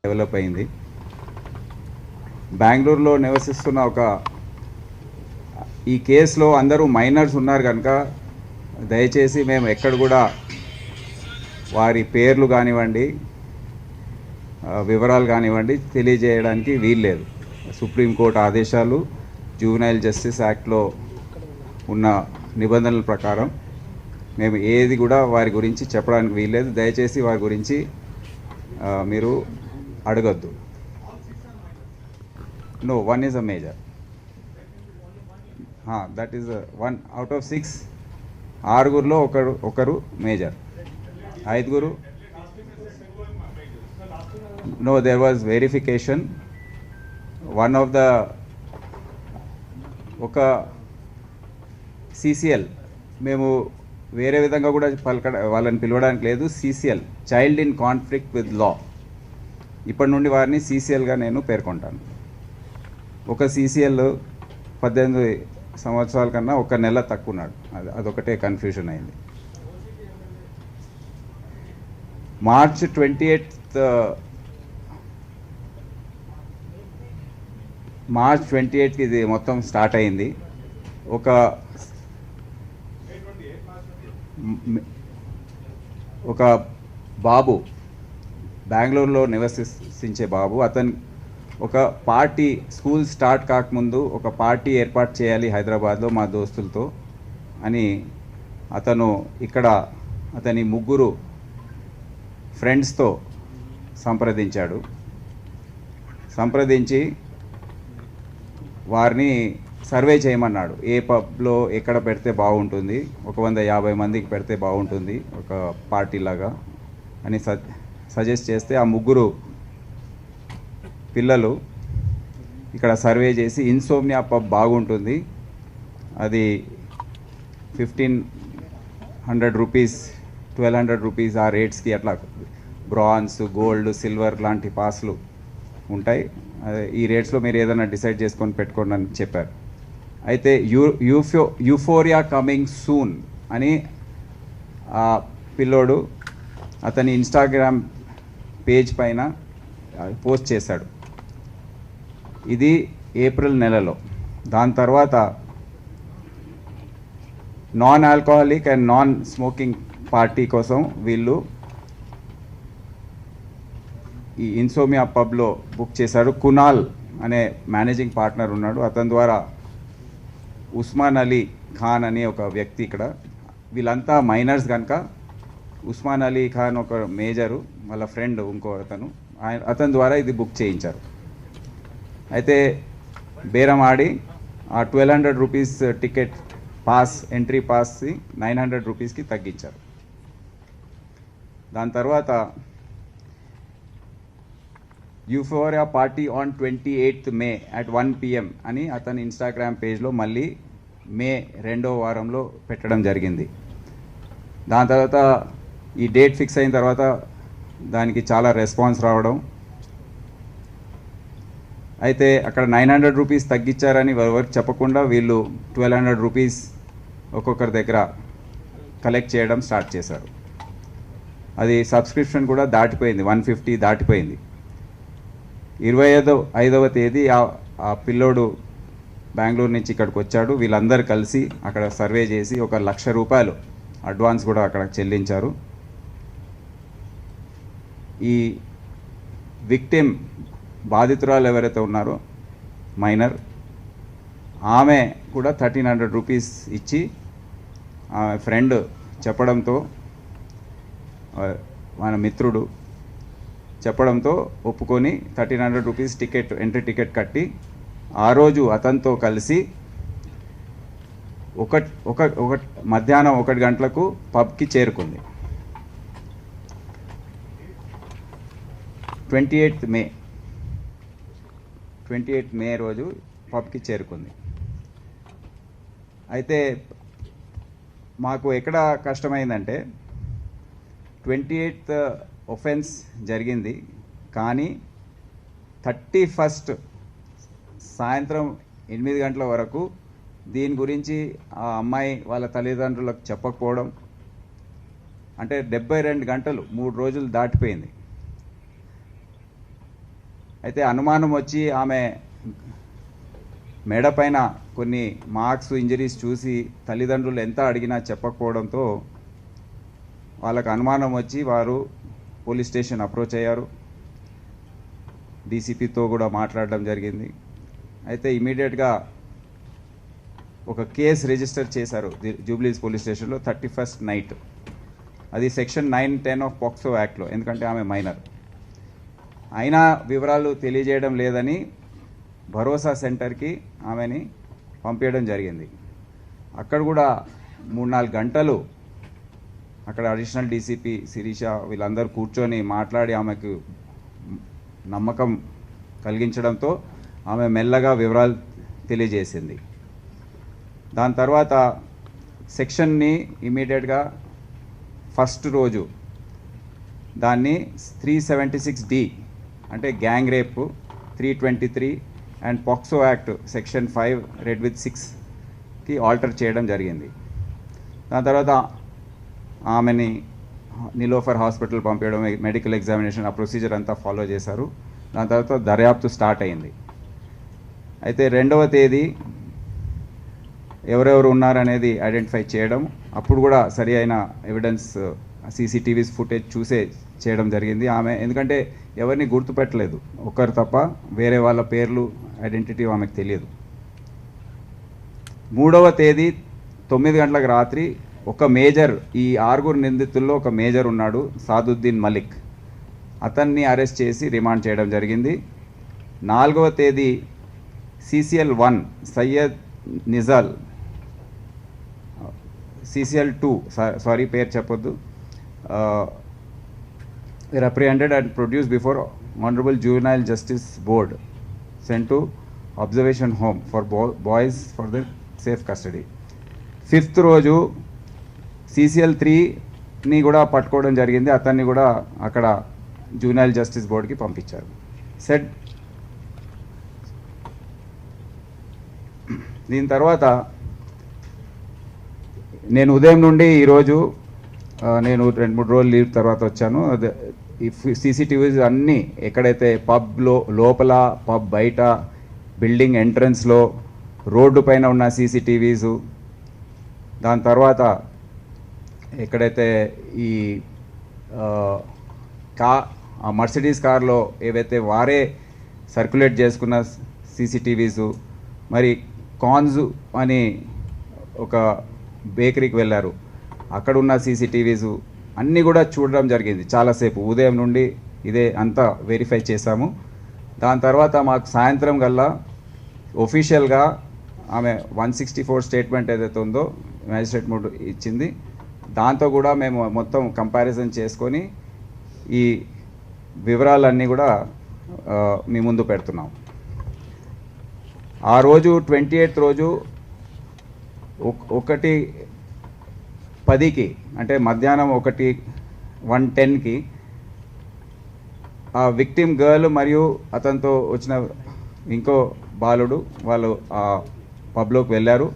Develop అయింది. బెంగళూరులో నివసిస్తున్న ఈ కేసులో అందరూ మైనర్స్ ఉన్నారు కనుక దయచేసి మేము ఎక్కడ కూడా వారి పేర్లు కానివ్వండి, వివరాలు కానివ్వండి తెలియజేయడానికి వీల్లేదు. సుప్రీంకోర్టు ఆదేశాలు, జువెనైల్ జస్టిస్ యాక్ట్లో ఉన్న నిబంధనల ప్రకారం మేము ఏది కూడా వారి గురించి చెప్పడానికి వీల్లేదు. దయచేసి వారి గురించి మీరు అడగద్దు. No, 1 is a major. That is 1 out of 6. 6గురిలో ఒకరు మేజర్, 5గురు. No, there was verification. One of the ఒక CCL, మేము వేరే విధంగా కూడా వాళ్ళని పిలవడానికి లేదు. CCL, child in conflict with law. ఇప్పటి నుండి వారిని CCLగా నేను పేర్కొంటాను. ఒక CCL 18 సంవత్సరాల కన్నా 1 నెల తక్కువ ఉన్నాడు. అదొకటే కన్ఫ్యూజన్ అయింది. మార్చ్ 28కి ఇది మొత్తం స్టార్ట్ అయింది. ఒక బాబు, బెంగళూరులో నివసించే బాబు, అతను ఒక పార్టీ, స్కూల్ స్టార్ట్ కాకముందు ఒక పార్టీ ఏర్పాటు చేయాలి హైదరాబాద్లో మా దోస్తులతో అని అతను ఇక్కడ అతని 3 ఫ్రెండ్స్తో సంప్రదించి వారిని సర్వే చేయమన్నాడు. ఏ పబ్లో ఎక్కడ పెడితే బాగుంటుంది, 150 మందికి పెడితే బాగుంటుంది ఒక పార్టీలాగా అని సజెస్ట్ చేస్తే ఆ 3 పిల్లలు ఇక్కడ సర్వే చేసి ఇన్సోమ్నియా పబ్ బాగుంటుంది, అది 1500 రూపీస్ 1200 రూపీస్ ఆ రేట్స్కి అట్లా బ్రాంజ్, గోల్డ్, సిల్వర్ లాంటి పాస్లు ఉంటాయి, ఈ రేట్స్లో మీరు ఏదైనా డిసైడ్ చేసుకొని పెట్టుకోండి అని చెప్పారు. అయితే యూఫోరియా కమింగ్ సూన్ అని ఆ పిల్లోడు అతని ఇన్స్టాగ్రామ్ పేజ్ పైన పోస్ట్ చేశాడు. ఇది ఏప్రిల్ నెలలో. దాని తర్వాత non alcoholic and non smoking party కోసం వీళ్ళు ఈ ఇన్సోమియా పబ్లో బుక్ చేశారు. కునాల్ అనే మేనేజింగ్ పార్ట్నర్ ఉన్నాడు. అతని ద్వారా ఉస్మాన్ అలీ ఖాన్ అనే ఒక వ్యక్తి, ఇక్కడ వీళ్ళంతా మైనర్స్ కనుక ఉస్మాన్ అలీ ఖాన్ ఒక మేజరు, వాళ్ళ ఫ్రెండ్ ఇంకో అతని ద్వారా ఇది బుక్ చేయించారు. అయితే బేరం ఆడి ఆ 1200 rupees ticket pass, entry pass 900 రూపీస్కి తగ్గించారు. దాని తర్వాత euphoria party on 28th May at 1 PM అని అతని ఇన్స్టాగ్రామ్ పేజ్లో మళ్ళీ మే 2వ వారంలో పెట్టడం జరిగింది. దాని తర్వాత ఈ డేట్ ఫిక్స్ అయిన తర్వాత దానికి చాలా రెస్పాన్స్ రావడం, అయితే అక్కడ 900 రూపీస్ తగ్గించారని ఎవరికి చెప్పకుండా వీళ్ళు 1200 రూపీస్ ఒక్కొక్కరి దగ్గర కలెక్ట్ చేయడం స్టార్ట్ చేశారు. అది సబ్స్క్రిప్షన్ కూడా దాటిపోయింది, 150 దాటిపోయింది. 25వ తేదీ ఆ పిల్లోడు బెంగళూరు నుంచి ఇక్కడికి వచ్చాడు. వీళ్ళందరూ కలిసి అక్కడ సర్వే చేసి 1,00,000 రూపాయలు అడ్వాన్స్ కూడా అక్కడ చెల్లించారు. ఈ విక్టిమ్, బాధితురాలు ఎవరైతే ఉన్నారో మైనర్, ఆమె కూడా 1300 రూపీస్ ఇచ్చి ఆ ఫ్రెండ్ చెప్పడంతో, మన మిత్రుడు చెప్పడంతో ఒప్పుకొని 1300 రూపీస్ టికెట్, ఎంట్రీ టికెట్ కట్టి ఆ రోజు అతనితో కలిసి మధ్యాహ్నం 1 గంటలకు పబ్కి చేరుకుంది. 28th May రోజు పబ్కి చేరుకుంది. అయితే మాకు ఎక్కడ కష్టమైందంటే 28th ఒఫెన్స్ జరిగింది, కానీ 31st సాయంత్రం 8 గంటల వరకు దీని గురించి ఆ అమ్మాయి వాళ్ళ తల్లిదండ్రులకు చెప్పకపోవడం, అంటే 72 గంటలు 3 రోజులు దాటిపోయింది. అయితే అనుమానం వచ్చి ఆమె మెడ పైన కొన్ని మార్క్స్ ఇంజరీస్ చూసి తల్లిదండ్రులు ఎంత అడిగినా చెప్పకపోవడంతో వాళ్ళకు అనుమానం వచ్చి వారు పోలీస్ స్టేషన్ అప్రోచ్ అయ్యారు. డీసీపీతో కూడా మాట్లాడడం జరిగింది. అయితే ఇమీడియట్గా ఒక కేసు రిజిస్టర్ చేశారు జూబ్లీస్ పోలీస్ స్టేషన్లో 31st నైట్. అది సెక్షన్ 910 ఆఫ్ పాక్సో యాక్ట్లో, ఎందుకంటే ఆమె మైనర్. అయినా వివరాలు తెలియజేయడం లేదని భరోసా సెంటర్కి ఆమెని పంపించడం జరిగింది. అక్కడ కూడా 3-4 గంటలు అక్కడ అడిషనల్ డీసీపీ శిరీష వీళ్ళందరూ కూర్చొని మాట్లాడి ఆమెకు నమ్మకం కలిగించడంతో ఆమె మెల్లగా వివరాలు తెలియజేసింది. దాని తర్వాత సెక్షన్ని ఇమీడియట్గా ఫస్ట్ రోజు దాన్ని 376D అంటే gang rape 323 and POCSO act section 5 red with 6కి ఆల్టర్ చేయడం జరిగింది. దాని తర్వాత ఆమెని నిలోఫర్ హాస్పిటల్ పంపించడం, మెడికల్ ఎగ్జామినేషన్, ఆ ప్రొసీజర్ అంతా ఫాలో చేశారు. దాని తర్వాత దర్యాప్తు స్టార్ట్ అయింది. అయితే 2వ తేదీ ఎవరెవరు ఉన్నారనేది ఐడెంటిఫై చేయడం, అప్పుడు కూడా సరి అయిన ఎవిడెన్స్ సీసీటీవీస్ ఫుటేజ్ చూసే చేయడం జరిగింది. ఆమె ఎందుకంటే ఎవరిని గుర్తుపెట్టలేదు, ఒకరు తప్ప వేరే వాళ్ళ పేర్లు ఐడెంటిటీ ఆమెకు తెలియదు. 3వ తేదీ 9 గంటలకు రాత్రి ఒక మేజర్, ఈ 6 నిందితుల్లో ఒక మేజర్ ఉన్నాడు, సాదుద్దీన్ మలిక్, అతన్ని అరెస్ట్ చేసి రిమాండ్ చేయడం జరిగింది. 4వ తేదీ CCL 1 సయ్యద్ నిజాల్, CCL 2 సారీ పేరు చెప్పొద్దు, reprehended and produced before Honorable Juvenile Justice Board, sent to observation home for boys for their safe custody. 5th రోజు CCL 3ని కూడా పట్టుకోవడం జరిగింది. అతన్ని కూడా అక్కడ జూనియల్ జస్టిస్ బోర్డుకి పంపించారు. దీని తర్వాత నేను ఉదయం నుండి ఈరోజు నేను 2-3 రోజులు లీవ్ తర్వాత వచ్చాను. ఈ సీసీటీవీస్ అన్నీ ఎక్కడైతే పబ్లో లోపల, పబ్ బయట, బిల్డింగ్ ఎంట్రన్స్లో, రోడ్డు పైన ఉన్న సీసీటీవీసు, దాని తర్వాత ఎక్కడైతే ఈ మర్సిడీస్ కార్లో ఏవైతే వారే సర్క్యులేట్ చేసుకున్న సీసీటీవీసు, మరి కాన్స్ అని ఒక బేకరీకి వెళ్ళారు, అక్కడ ఉన్న సీసీటీవీసు అన్నీ కూడా చూడడం జరిగింది. చాలాసేపు ఉదయం నుండి ఇదే అంతా వెరిఫై చేశాము. దాని తర్వాత మాకు సాయంత్రం కల్లా ఒఫీషియల్గా ఆమె 164 స్టేట్మెంట్ ఏదైతే ఉందో మ్యాజిస్ట్రేట్ మోడ్ ఇచ్చింది. దాంతో కూడా మేము మొత్తం కంపారిజన్ చేసుకొని ఈ వివరాలన్నీ కూడా మీ ముందు పెడుతున్నాం. ఆ రోజు 28th రోజు 1:10కి అంటే మధ్యాహ్నం 1:10కి ఆ విక్టిమ్ గర్ల్ మరియు అతనితో వచ్చిన ఇంకో బాలుడు వాళ్ళు ఆ పబ్లోకి వెళ్ళారు.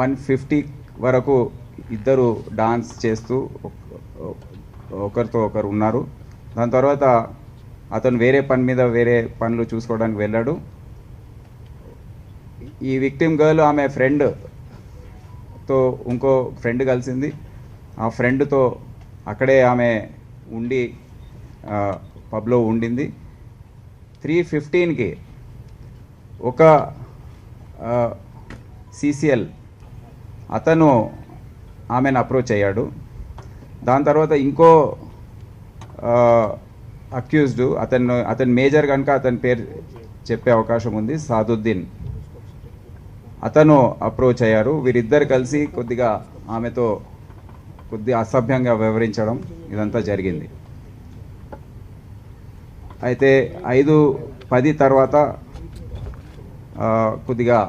1:50 వరకు ఇద్దరు డాన్స్ చేస్తూ ఒకరితో ఒకరు ఉన్నారు. దాని తర్వాత అతను వేరే పని మీద వేరే పనులు చూసుకోవడానికి వెళ్ళాడు. ఈ విక్టిమ్ గర్ల్ ఆమె ఫ్రెండ్తో ఇంకో ఫ్రెండ్ కలిసింది. ఆ ఫ్రెండ్తో అక్కడే ఆమె ఉండి పబ్లో ఉండింది. 3:15కి ఒక CCL అతను ఆమెను అప్రోచ్ అయ్యాడు. దాని తర్వాత ఇంకో అక్యూజ్డ్ అతని మేజర్ కనుక అతని పేరు చెప్పే అవకాశం ఉంది, సాదుద్దీన్, అతను అప్రోచ్ అయ్యారు. వీరిద్దరు కలిసి కొద్దిగా ఆమెతో కొద్దిగా అసభ్యంగా వ్యవహరించడం ఇదంతా జరిగింది. అయితే 5:10 తర్వాత కొద్దిగా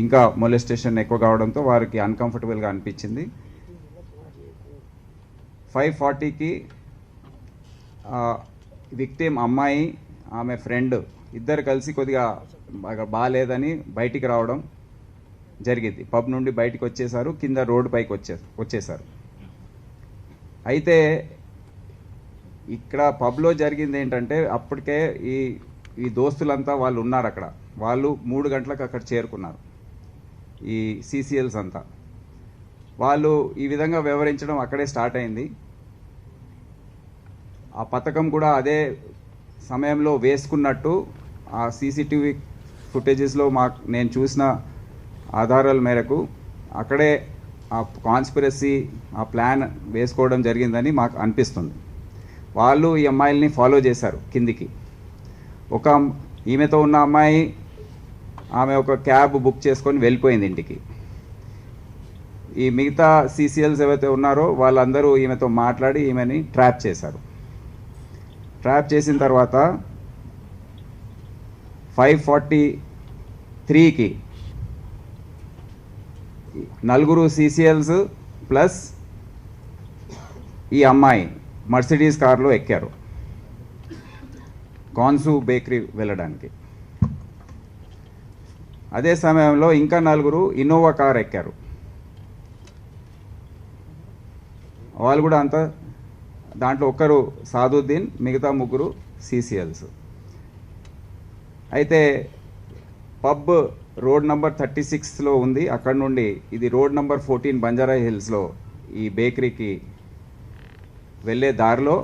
ఇంకా మొలెస్టేషన్ ఎక్కువ కావడంతో వారికి అన్కంఫర్టబుల్గా అనిపించింది. 5:40కి విక్టిమ్ అమ్మాయి ఆమె ఫ్రెండ్ ఇద్దరు కలిసి కొద్దిగా బాగాలేదని బయటికి రావడం జరిగింది. పబ్ నుండి బయటికి వచ్చేసారు, కింద రోడ్డు పైకి వచ్చేసారు. అయితే ఇక్కడ పబ్లో జరిగింది ఏంటంటే అప్పటికే ఈ ఈ దోస్తులంతా వాళ్ళు ఉన్నారు అక్కడ. వాళ్ళు 3 గంటలకు అక్కడ చేరుకున్నారు, ఈ సీసీఎల్స్ అంతా. వాళ్ళు ఈ విధంగా వ్యవహరించడం అక్కడే స్టార్ట్ అయింది. ఆ పథకం కూడా అదే సమయంలో వేసుకున్నట్టు ఆ సీసీటీవీ ఫుటేజెస్లో నేను చూసిన ఆధారాల మేరకు అక్కడే ఆ కాన్స్పిరసీ, ఆ ప్లాన్ వేసుకోవడం జరిగిందని మాకు అనిపిస్తుంది. వాళ్ళు ఈ అమ్మాయిల్ని ఫాలో చేశారు కిందికి. ఈమెతో ఉన్న అమ్మాయి, ఆమె ఒక క్యాబ్ బుక్ చేసుకొని వెళ్ళిపోయింది ఇంటికి. ఈ మిగతా సీసీఎల్స్ ఏవైతే ఉన్నారో వాళ్ళందరూ ఈమెతో మాట్లాడి ఈమెని ట్రాప్ చేశారు. ట్రాప్ చేసిన తర్వాత 5:43కి 4 సీసీఎల్స్ ప్లస్ ఈ అమ్మాయి మర్సిడీస్ కార్లో ఎక్కారు కాన్సు బేకరీ వెళ్ళడానికి. అదే సమయంలో ఇంకా 4 ఇన్నోవా కార్ ఎక్కారు. వాళ్ళు కూడా అంతా, దాంట్లో ఒకరు సాదుద్దీన్, మిగతా 3 సీసీఎల్స్. అయితే పబ్ రోడ్ నంబర్ 36లో ఉంది. అక్కడ నుండి ఇది రోడ్ నంబర్ 14 బంజారా హిల్స్లో ఈ బేకరీకి వెళ్ళే దారిలో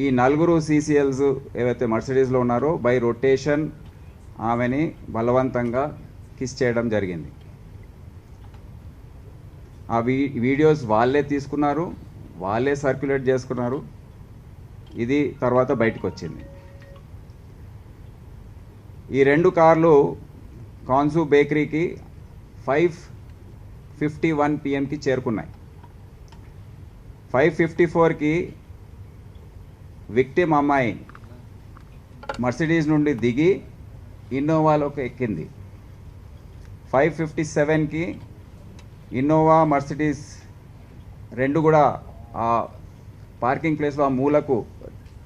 ఈ 4 సీసీఎల్స్ ఏవైతే మర్సిడీస్లో ఉన్నారో బై రొటేషన్ ఆమెని బలవంతంగా కిస్ చేయడం జరిగింది. ఆ వీడియోస్ వాళ్ళే తీసుకున్నారు, వాళ్ళే సర్క్యులేట్ చేసుకున్నారు. ఇది తర్వాత బయటకు వచ్చింది. ఈ 2 కార్లు కాన్సు బేకరీకి 5:51 PM చేరుకున్నాయి. 5:54కి విక్టిమ్ అమ్మాయి మర్సిడీస్ నుండి దిగి ఇన్నోవాలోకి ఎక్కింది. 5:57కి ఇన్నోవా, మర్సిడీస్ 2 కూడా ఆ పార్కింగ్ ప్లేస్లో, ఆ మూలకు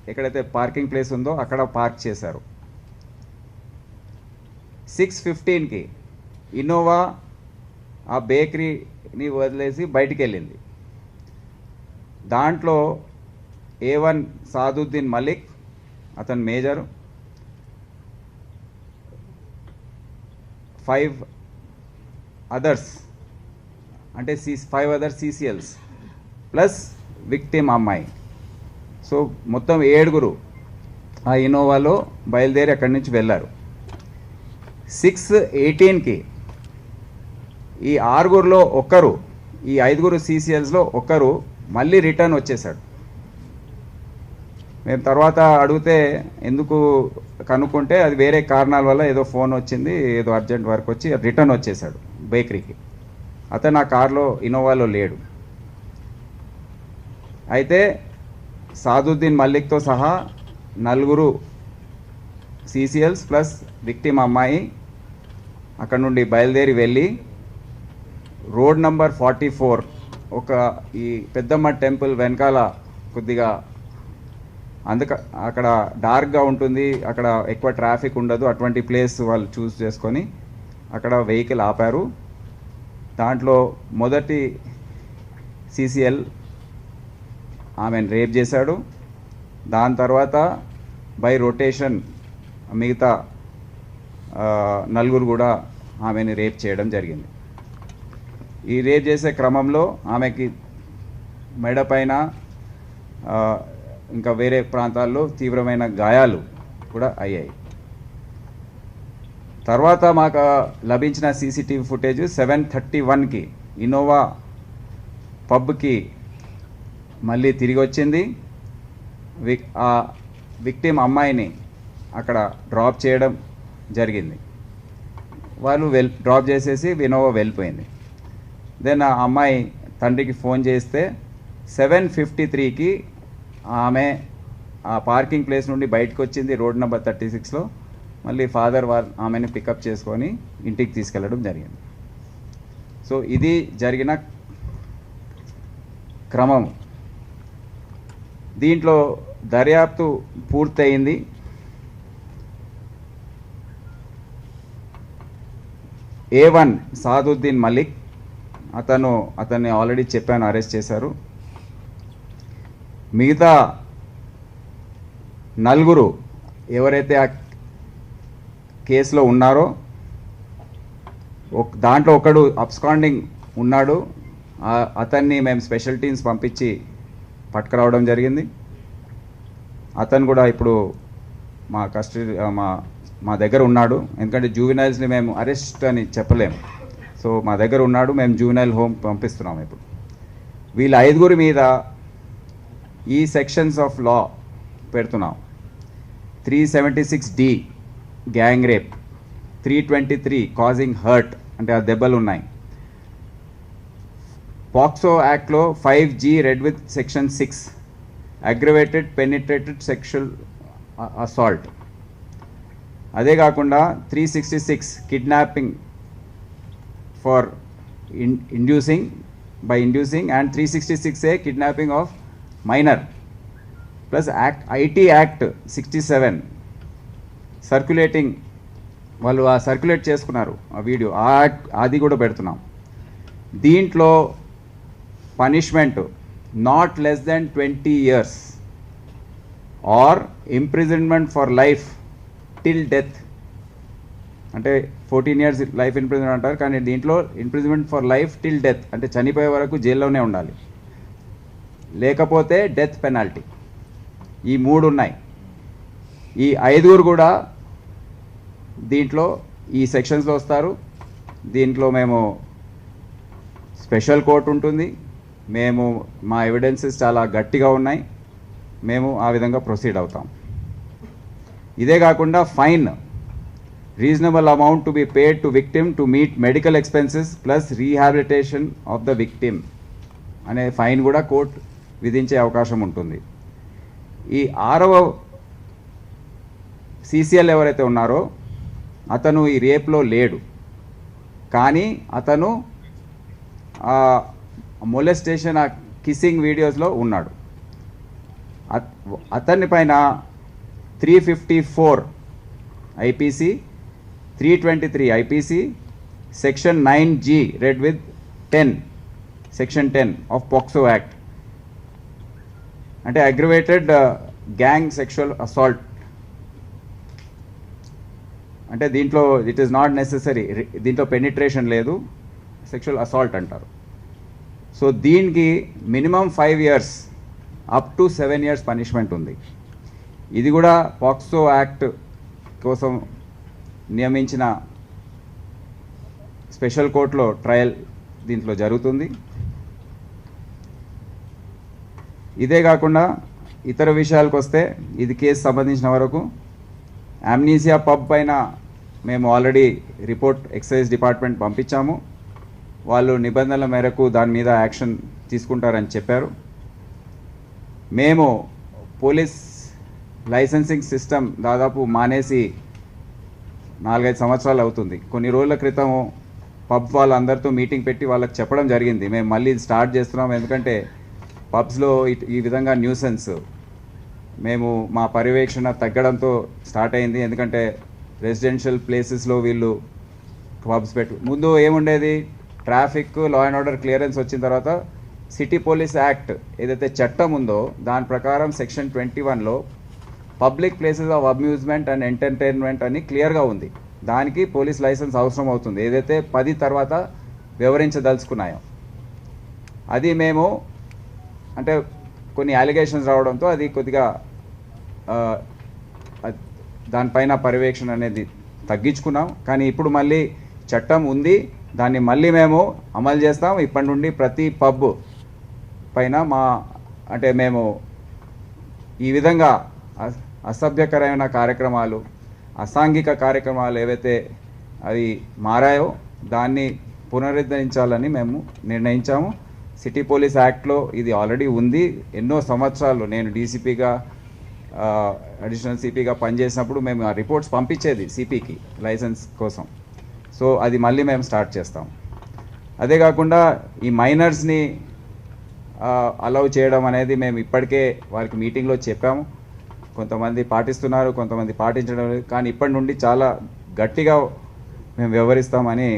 ఎక్కడైతే పార్కింగ్ ప్లేస్ ఉందో అక్కడ పార్క్ చేశారు. 6:15కి ఇన్నోవా ఆ బేకరీని వదిలేసి బయటికి వెళ్ళింది. దాంట్లో A1 సాదుద్దీన్ మలిక్, అతను మేజర్, 5 అదర్స్ అంటే 5 అదర్ సీసీఎల్స్ ప్లస్ విక్టిమ్ అమ్మాయి. సో మొత్తం 7 ఆ ఇన్నోవాలో బయలుదేరి అక్కడి నుంచి వెళ్ళారు. 6:18కి ఈ 6లో ఒకరు, ఈ 5 సీసీఎల్స్లో ఒకరు మళ్ళీ రిటర్న్ వచ్చేసాడు. మేము తర్వాత అడిగితే ఎందుకు కనుక్కుంటే అది వేరే కారణాల వల్ల ఏదో ఫోన్ వచ్చింది, ఏదో అర్జెంట్ వర్క్ వచ్చి రిటర్న్ వచ్చేసాడు బేకరీకి. అతను ఆ కార్లో, ఇన్నోవాలో లేడు. అయితే సాదుద్దీన్ మల్లిక్తో సహా 4 సీసీఎల్స్ ప్లస్ విక్టిమ్ అమ్మాయి అక్కడ నుండి బయలుదేరి వెళ్ళి రోడ్ నంబర్ 44 ఒక ఈ పెద్దమ్మ టెంపుల్ వెనకాల కొద్దిగా అక్కడ డార్క్గా ఉంటుంది, అక్కడ ఎక్కువ ట్రాఫిక్ ఉండదు, అటువంటి ప్లేస్ వాళ్ళు చూస్ చేసుకొని అక్కడ వెహికల్ ఆపారు. దాంట్లో మొదటి సీసీఎల్ ఆమెను రేప్ చేశాడు. దాని తర్వాత బై రొటేషన్ మిగతా 4 కూడా ఆమెని రేప్ చేయడం జరిగింది. ఈ రేప్ చేసే క్రమంలో ఆమెకి మెడ పైన ఇంకా వేరే ప్రాంతాల్లో తీవ్రమైన గాయాలు కూడా అయ్యాయి. తర్వాత మాకు లభించిన సీసీటీవీ ఫుటేజ్ 7:31కి ఇన్నోవా పబ్కి మళ్ళీ తిరిగి వచ్చింది. ఆ విక్టిమ్ అమ్మాయిని అక్కడ డ్రాప్ చేయడం జరిగింది. వాళ్ళు డ్రాప్ చేసేసి ఇన్నోవా వెళ్ళిపోయింది. దెన్ ఆ అమ్మాయి తండ్రికి ఫోన్ చేస్తే 7:53కి ఆమె ఆ పార్కింగ్ ప్లేస్ నుండి బయటకు వచ్చింది రోడ్ నెంబర్ 36లో. మళ్ళీ ఫాదర్ ఆమెని పికప్ చేసుకొని ఇంటికి తీసుకెళ్ళడం జరిగింది. సో ఇది జరిగిన క్రమం. దీంట్లో దర్యాప్తు పూర్తయింది. A1 సాదుద్దీన్ మలిక్, అతన్ని ఆల్రెడీ చెప్పాను, అరెస్ట్ చేశారు. మిగతా నలుగురు ఎవరైతే ఆ కేసులో ఉన్నారో దాంట్లో ఒకడు అబ్స్కాండింగ్ ఉన్నాడు. అతన్ని మేము స్పెషల్ టీమ్స్ పంపించి పట్టుకురావడం జరిగింది. అతను కూడా ఇప్పుడు మా కస్టడీ మా దగ్గర ఉన్నాడు. ఎందుకంటే జూవినైల్స్ని మేము అరెస్ట్ అని చెప్పలేము. సో మా దగ్గర ఉన్నాడు. మేము జూవినైల్ హోమ్ పంపిస్తున్నాం. ఇప్పుడు వీళ్ళ 5 మీద ఈ సెక్షన్స్ ఆఫ్ లా పెడుతున్నాం. 376D gang rape, 323 causing hurt అంటే ఆ దెబ్బలు ఉన్నాయి. పాక్సో యాక్ట్లో 5G read with section 6 aggravated penetrative sexual assault. అదే కాకుండా 366 kidnapping for inducing and 366A kidnapping of minor plus IT act 67 circulating, వాళ్ళు సర్క్యులేట్ చేసుకున్నారు ఆ వీడియో, అది కూడా పెడుతున్నాం. దీంట్లో punishment not less than 20 years or imprisonment for life till death. అంటే 14 years లైఫ్ ఇంప్రిజన్మెంట్ అంటారు, కానీ దీంట్లో imprisonment for life till death అంటే చనిపోయే వరకు జైల్లోనే ఉండాలి, లేకపోతే డెత్ పెనాల్టీ. ఈ 3 ఉన్నాయి. ఈ 5 కూడా దీంట్లో ఈ సెక్షన్స్లో వస్తారు. దీంట్లో మేము స్పెషల్ కోర్ట్ ఉంటుంది. మేము మా ఎవిడెన్సెస్ చాలా గట్టిగా ఉన్నాయి. మేము ఆ విధంగా ప్రొసీడ్ అవుతాం. ఇదే కాకుండా fine reasonable amount to be paid to victim to meet medical expenses plus rehabilitation of the victim అనే ఫైన్ కూడా కోర్టు విధించే అవకాశం ఉంటుంది. ఈ 6వ CCL ఎవరైతే ఉన్నారో అతను ఈ రేప్లో లేడు, కానీ అతను మొలెస్టేషన్ ఆ కిస్సింగ్ వీడియోస్లో ఉన్నాడు. అతని పైన 354 IPC, 323 IPC, section 9G red with 10 section 10 of POCSO act అంటే అగ్రవేటెడ్ గ్యాంగ్ సెక్షువల్ అసాల్ట్. అంటే దీంట్లో ఇట్ ఈస్ నాట్ నెసెసరీ, దీంట్లో పెనిట్రేషన్ లేదు, సెక్షువల్ అసాల్ట్ అంటారు. సో దీనికి minimum 5 years up to 7 years punishment ఉంది. ఇది కూడా పాక్సో యాక్ట్ కోసం నియమించిన స్పెషల్ కోర్టులో ట్రయల్ దీంట్లో జరుగుతుంది. ఇదే కాకుండా ఇతర విషయాలకు వస్తే, ఇది కేసు సంబంధించిన వరకు అమ్నీసియా పబ్ పైన మేము ఆల్రెడీ రిపోర్ట్ ఎక్సైజ్ డిపార్ట్మెంట్ పంపించాము. వాళ్ళు నిబంధనల మేరకు దాని మీద యాక్షన్ తీసుకుంటారని చెప్పారు. మేము పోలీస్ లైసెన్సింగ్ సిస్టమ్ దాదాపు మానేసి 4-5 సంవత్సరాలు అవుతుంది. కొన్ని రోజుల క్రితం పబ్ వాళ్ళందరితో మీటింగ్ పెట్టి వాళ్ళకి చెప్పడం జరిగింది, మేము మళ్ళీ స్టార్ట్ చేస్తున్నాం, ఎందుకంటే పబ్స్లో ఈ విధంగా న్యూసెన్స్ మేము మా పర్యవేక్షణ తగ్గడంతో స్టార్ట్ అయింది. ఎందుకంటే రెసిడెన్షియల్ ప్లేసెస్లో వీళ్ళు పబ్స్ ముందు ఏముండేది, traffic law and order clearance వచ్చిన తర్వాత సిటీ పోలీస్ యాక్ట్ ఏదైతే చట్టం ఉందో దాని ప్రకారం సెక్షన్ 21లో public places of amusement and entertainment అని క్లియర్గా ఉంది. దానికి పోలీస్ లైసెన్స్ అవసరం అవుతుంది, ఏదైతే 10 తర్వాత వివరించదలుచుకున్నాయో. అది మేము అంటే కొన్ని అలిగేషన్స్ రావడంతో అది కొద్దిగా దానిపైన పర్యవేక్షణ అనేది తగ్గించుకున్నాం. కానీ ఇప్పుడు మళ్ళీ చట్టం ఉంది, దాన్ని మళ్ళీ మేము అమలు చేస్తాం. ఇప్పటి నుండి ప్రతి పబ్ పైన అంటే మేము ఈ విధంగా అసభ్యకరమైన కార్యక్రమాలు, అసాంఘిక కార్యక్రమాలు ఏవైతే అవి మారాయో దాన్ని పునరుద్ధరించాలని మేము నిర్ణయించాము. సిటీ పోలీస్ యాక్ట్లో ఇది ఆల్రెడీ ఉంది. ఎన్నో సంవత్సరాలు నేను డీసీపీగా అడిషనల్ సిపిగా పనిచేసినప్పుడు మేము ఆ రిపోర్ట్స్ పంపించేది సిపికి లైసెన్స్ కోసం. సో అది మళ్ళీ మేము స్టార్ట్ చేస్తాం. అదే కాకుండా ఈ మైనర్స్ని అలౌ చేయడం అనేది మేము ఇప్పటికే వారికి మీటింగ్లో చెప్పాము. కొంతమంది పాటిస్తున్నారు, కొంతమంది పాటించడం లేదు. కానీ ఇప్పటి నుండి చాలా గట్టిగా మేము వ్యవహరిస్తామని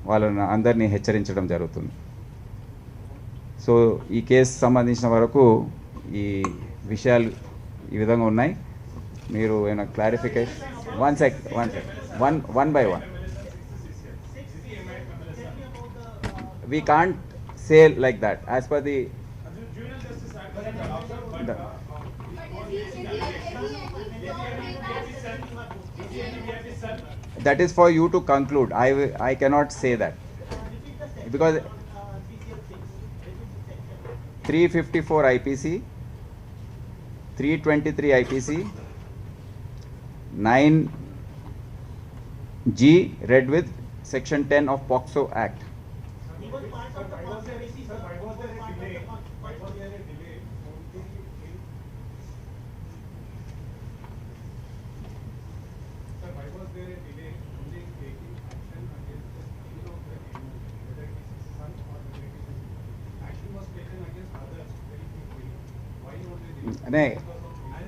వాళ్ళని అందరినీ హెచ్చరించడం జరుగుతుంది. సో ఈ కేసు సంబంధించిన వరకు ఈ విషయాలు ఈ విధంగా ఉన్నాయి. మీరు ఏమైనా clarification one by one. We can't say like that as per the that is for you to conclude. I cannot say that because 354 IPC, 323 IPC, 9G read with section 10 of POCSO Act.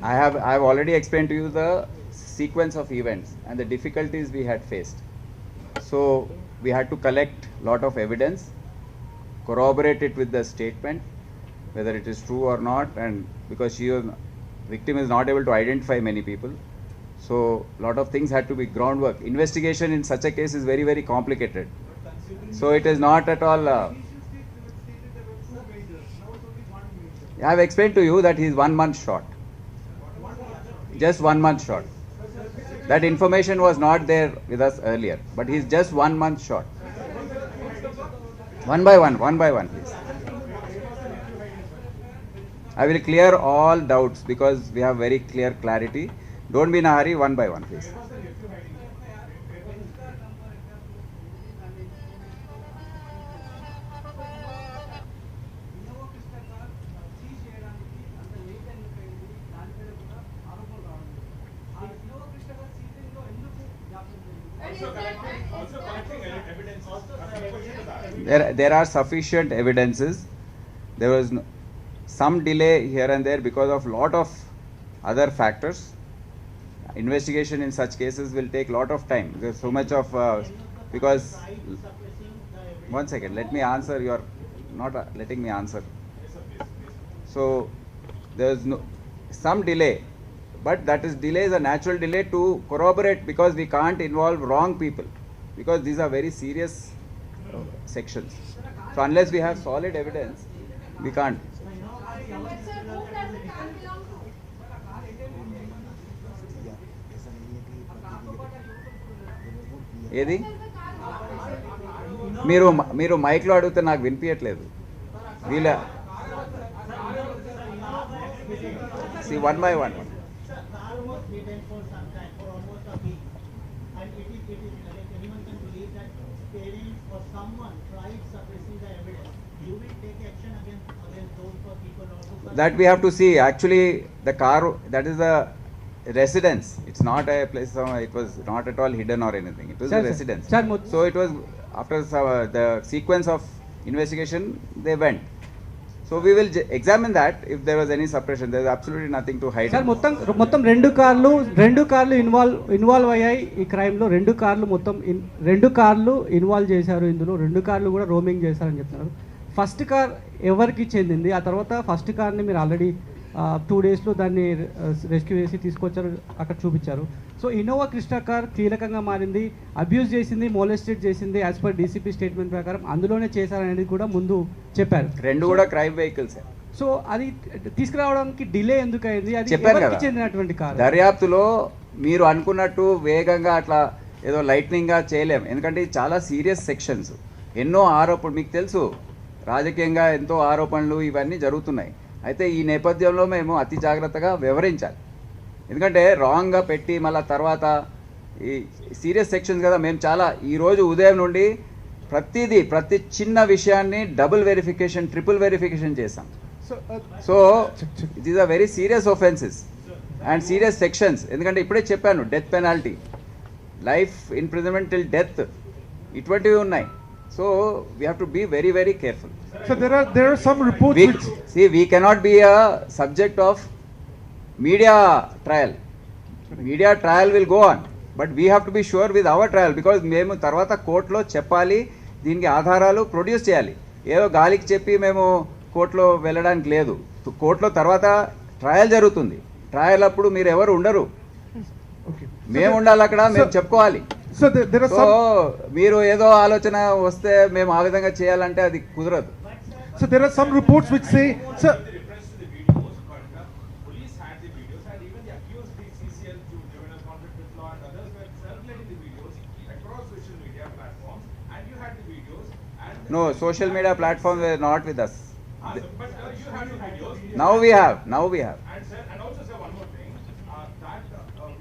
I have already explained to you the sequence of events and the difficulties we had faced. So we had to collect lot of evidence, corroborate it with the statement, whether it is true or not, and because victim is not able to identify many people, so lot of things had to be groundwork. Investigation in such a case is very, very complicated. So it is not at all. I have explained to you that he is 1 month short. Just 1 month short. That information was not there with us earlier, but he is just 1 month short. One by one, please. I will clear all doubts because we have very clear clarity. Don't be in a hurry, one by one, please. There are sufficient evidences. There was some delay here and there because of lot of other factors. Investigation in such cases will take lot of time. There's so much of because 1 second, let me answer. You are not letting me answer. So there's some delay, but that is delay is a natural delay to corroborate, because we can't involve wrong people, because these are very serious sections. So unless we have solid evidence, we can't. ఏది మీరు మైక్లో అడిగితే నాకు వినిపించట్లేదు. వీళ్ళ see one by one. That we have to see. Actually, the car, that is the residence. It's not a place. It was not at all hidden or anything. It was a residence. So it was after the sequence of investigation they went. So we will examine that if there was any suppression. There is absolutely nothing to hide. Sir, మొత్తం రెండు కార్లు involve అయ్యాయి ఈ crime లో. రెండు కార్లు involve చేశారు ఇందులో. రెండు కార్లు కూడా రోమింగ్ చేశారని చెప్తున్నారు. ఫస్ట్ కార్ ఎవరికి చెందింది? ఆ తర్వాత ఫస్ట్ కార్ని మీరు ఆల్రెడీ 2 daysలో దాన్ని రెస్క్యూ చేసి తీసుకొచ్చారు, అక్కడ చూపించారు. సో ఇన్నోవా క్రిస్టా కార్ కీలకంగా మారింది, అబ్యూజ్ చేసింది, మోలెస్టెడ్ చేసింది. యాజ్ పర్ డీసీపీ స్టేట్మెంట్ ప్రకారం అందులోనే చేశారనేది కూడా ముందు చెప్పారు. రెండు కూడా క్రైమ్ వెహికల్స్. సో అది తీసుకురావడానికి డిలే ఎందుకు అయింది? అది చెప్పారు కదా, చెందినటువంటి కార్. దర్యాప్తులో మీరు అనుకున్నట్టు వేగంగా అట్లా ఏదో లైట్నింగ్గా చేయలేం. ఎందుకంటే ఇది చాలా సీరియస్ సెక్షన్స్. ఎన్నో ఆరోపణలు, మీకు తెలుసు రాజకీయంగా ఎంతో ఆరోపణలు ఇవన్నీ జరుగుతున్నాయి. అయితే ఈ నేపథ్యంలో మేము అతి జాగ్రత్తగా వివరించాలి. ఎందుకంటే రాంగ్గా పెట్టి మళ్ళీ తర్వాత ఈ సీరియస్ సెక్షన్స్ కదా. మేము చాలా ఈరోజు ఉదయం నుండి ప్రతి చిన్న విషయాన్ని డబుల్ వెరిఫికేషన్, ట్రిపుల్ వెరిఫికేషన్ చేసాం. So these are very serious offences and serious sections. ఎందుకంటే ఇప్పుడే చెప్పాను, death penalty, life imprisonment till death, ఇటువంటివి ఉన్నాయి. So we have to be very, very careful. So there are some reports. We cannot be a subject of media trial. Media trial will go on, but we have to be sure with our trial, because మేము తర్వాత కోర్టులో చెప్పాలి, దీనికి ఆధారాలు produce చేయాలి. ఏదో గాలికి చెప్పి మేము కోర్టులో వెళ్ళడానికి లేదు. కోర్టులో తర్వాత ట్రయల్ జరుగుతుంది. ట్రయల్ అప్పుడు మీరు ఎవరు ఉండరు, Okay. మేము ఉండాలి అక్కడ, మేము చెప్పుకోవాలి. So there are so some. మీరు ఏదో ఆలోచన వస్తే మేము ఆ విధంగా చేయాలంటే అది కుదరదు. So there are some reports which say, sir. Police had the videos and even the accused the CCL to juvenile conflict with law and others were circulating the videos across social media platforms, and you had the videos and No, social media platforms were not with us. but you had the videos. Now we have. And sir, and also sir, one more thing, that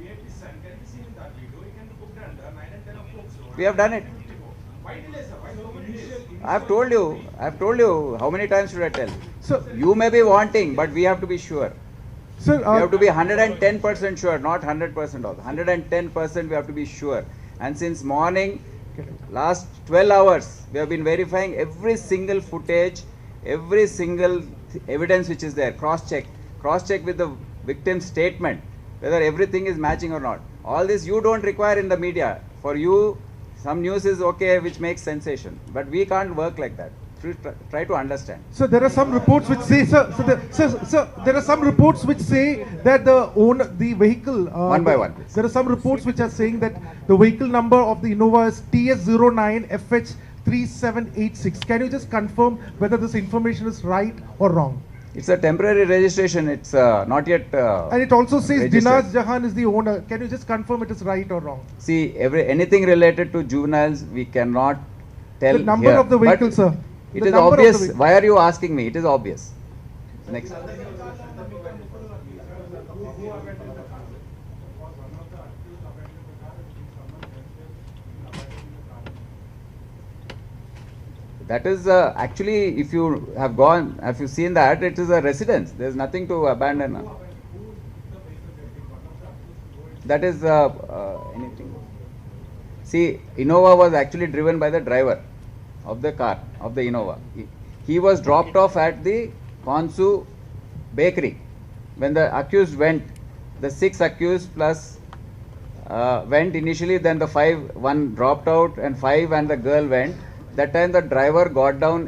VIP son can be seen in that video. He can be booked under 9 and 10 of Fox Road. We have done it. Why delay, sir? Why so many days? I have told you. How many times should I tell? So You may be wanting, but we have to be sure. sir. We have to be 110% sure, not 100% also. 110% we have to be sure. And since morning, last 12 hours, we have been verifying every single footage, every single evidence which is there. Cross-check with the victim's statement, whether everything is matching or not. All this you don't require in the media. For you, some news is okay, which makes sensation. But we can't work like that. Try to understand. So there are some reports which say, sir, there are some reports which say that the vehicle. One by one, please. There are some reports which are saying that the vehicle number of the Innova is TS09FH3786. Can you just confirm whether this information is right or wrong? It's a temporary registration. It's not yet. And it also says registered. Dinaz Jahan is the owner. Can you just confirm it is right or wrong? See, anything related to juveniles, we cannot tell The number here. of the vehicle, But sir. It The is number of the obvious. vehicle. Why are you asking me? It is obvious. Next. That is actually, if you have you seen that, it is a residence. There is nothing to abandon. That is anything. See, Innova was actually driven by the driver of the car, of the Innova. He was dropped off at the Konsu bakery. When the accused went, the 6 accused plus went initially, then the 5, one dropped out and 5 and the girl went. That time the driver got down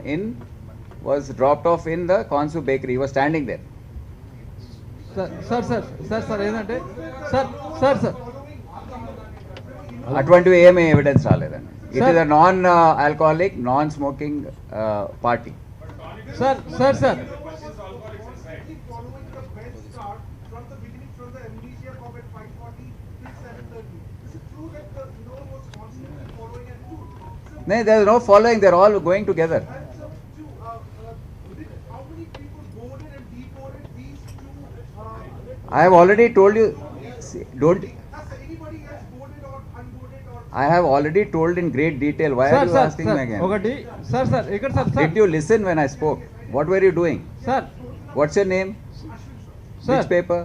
was dropped off in the Konsu bakery. He was standing there. Sir ఏంటంటే sir అటువంటి ఏమీ evidence రాలేదండి. It is a non alcoholic, non smoking party. Sir No, there is no following. They are all going together. I have already told you. See, don't. I have already told in great detail. Why are you asking me again? ఒకటి sir ఇక్కడ sir Did you listen when I spoke? What were you doing? Sir What's your name? Sir. Which paper?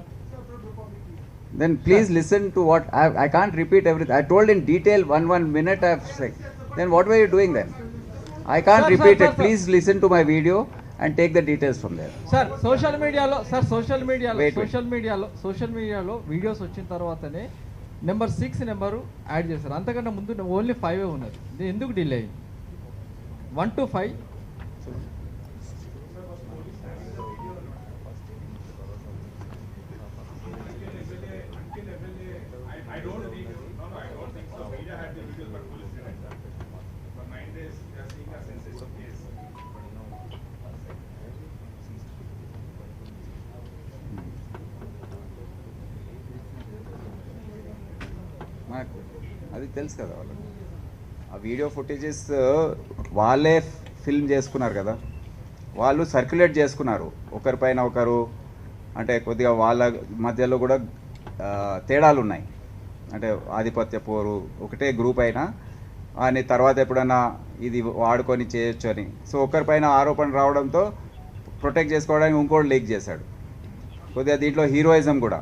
Then please listen to what I can't repeat everything. I told in detail one minute I have said. Then what were you doing then? I can't Sir, repeat sir, it. sir. Please listen to my video and take the details from there. Sir social Wait. మీడియాలో videos వచ్చిన తర్వాతనే number 6 number add చేశారు. అంతకన్నా ముందు only 5 ఉన్నది. ఇది ఎందుకు delay అయింది? 1 to 5. I don't think so. Media had the videos, but police didn't. For 9 days, they are seeing a sensitive case. నాకు అది తెలుసు కదా వాళ్ళకి. ఆ వీడియో ఫుటేజెస్ వాళ్ళే ఫిల్మ్ చేసుకున్నారు కదా, వాళ్ళు సర్క్యులేట్ చేసుకున్నారు ఒకరిపైన ఒకరు. అంటే కొద్దిగా వాళ్ళ మధ్యలో కూడా తేడాలు ఉన్నాయి. అంటే ఆధిపత్య పోరు, ఒకటే గ్రూప్ అయినా అని తర్వాత ఎప్పుడైనా ఇది వాడుకొని చేయొచ్చు అని. సో ఒకరిపైన ఆరోపణ రావడంతో ప్రొటెక్ట్ చేసుకోవడానికి ఇంకోటి లీక్ చేశాడు. కొద్దిగా దీంట్లో హీరోయిజం కూడా,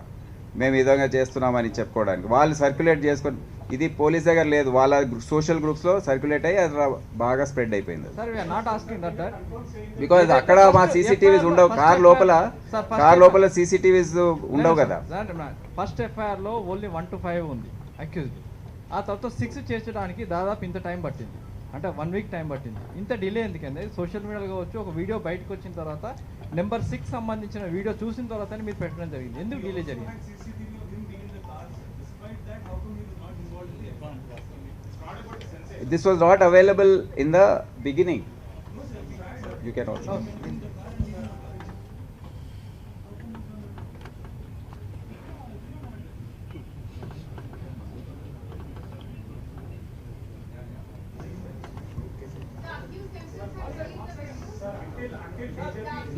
మేము ఈ విధంగా చేస్తున్నామని చెప్పుకోవడానికి వాళ్ళు సర్క్యులేట్ చేసుకొని. ఇది పోలీస్ దగ్గర లేదు, వాళ్ళ సోషల్ గ్రూప్స్లో సర్క్యులేట్ అయ్యి అది బాగా స్ప్రెడ్ అయిపోయింది. Sir we are not asking that because అక్కడ మా సీసీటీవీస్ ఉండవు, కార్ లోపల సీసీటీవీస్ ఉండవు కదా. ఫస్ట్ ఎఫ్ఐఆర్ లో ఓన్లీ 1 to 5 ఉంది అక్యూజ్డ్. ఆ తర్వాత 6 చేర్చడానికి దాదాపు ఇంత టైం పట్టింది. అంటే 1 వీక్ టైం పట్టింది. ఇంత డిలే ఎందుకండి? సోషల్ మీడియాలో కావచ్చు, ఒక వీడియో బయటకు వచ్చిన తర్వాత నెంబర్ 6 సంబంధించిన వీడియో చూసిన తర్వాతనే మీరు పెట్టడం జరిగింది. ఎందుకు డిలే జరిగింది? This was not available in the beginning. You can also.